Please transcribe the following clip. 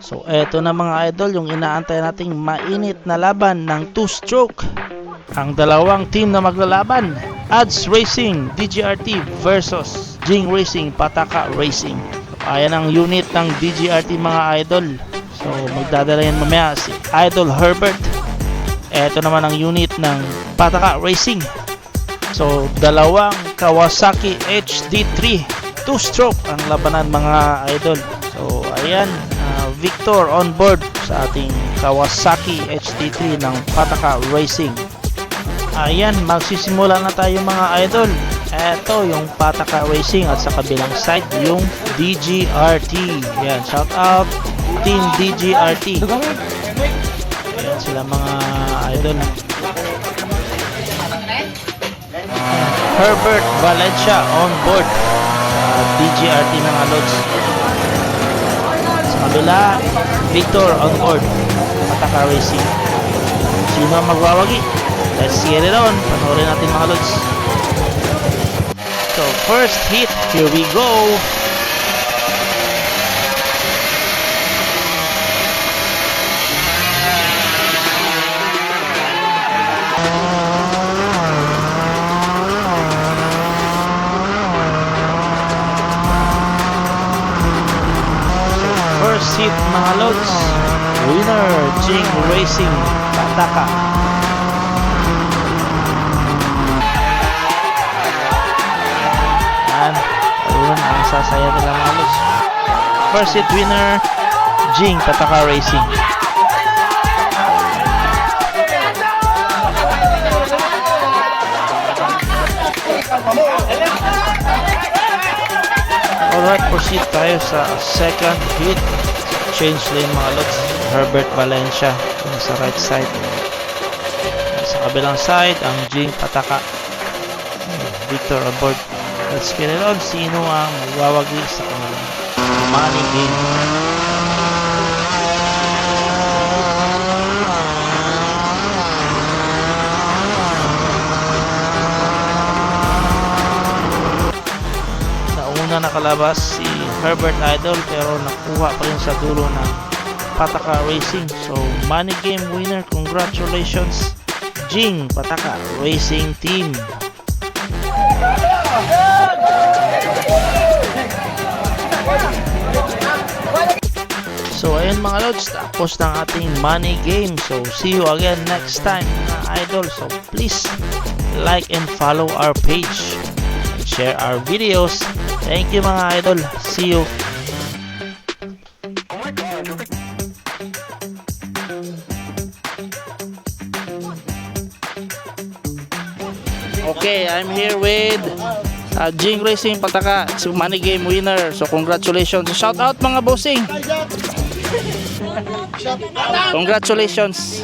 So eto na mga idol, yung inaantay nating mainit na laban ng 2-stroke. Ang dalawang team na maglalaban, Ads Racing DGRT versus Jing Racing Pataka Racing. Ayan ang unit ng DGRT mga idol. So magdadala yan mamaya si Idol Herbert. Eto naman ang unit ng Pataka Racing. So dalawang Kawasaki HD3 2-stroke ang labanan mga idol. So ayan, Victor on board sa ating Kawasaki HD3 ng Pataka Racing. Ayan, magsisimula na tayo mga idol. Eto yung Pataka Racing at sa kabilang side yung DGRT. Ayan, shout out Team DGRT. Ayan sila mga idol. Herbert Valencia on board DGRT mga lods. Sa kabila, Victor on board Pataka Racing. Sino ang magwawagi? Let's get it on. Panoorin natin mga lods. So first hit, here we go. First hit mga lods, winner Jing Racing Pataka. Yan, ayun ang sasaya nila mga lods. First hit winner Jing Pataka Racing. Alright, proceed tayo sa second hit. Change lane mga lods. Herbert Valencia sa right side. Sa kabilang side, ang Jing Pataka. Victor on board. Let's get it on. Sino ang magwawagi sa kanilang money game? Na nakalabas si Herbert Idol pero nakuha pa rin sa dulo ng Pataka Racing. So money game winner, congratulations Jing Pataka Racing Team. So ayun mga lods, tapos ng ating money game. So see you again next time mga idol. So please like and follow our page, share our videos. Thank you mga idol. See you. Okay, I'm here with Jing Racing Pataka, so money game winner. So congratulations. Shout out mga bossing. Congratulations.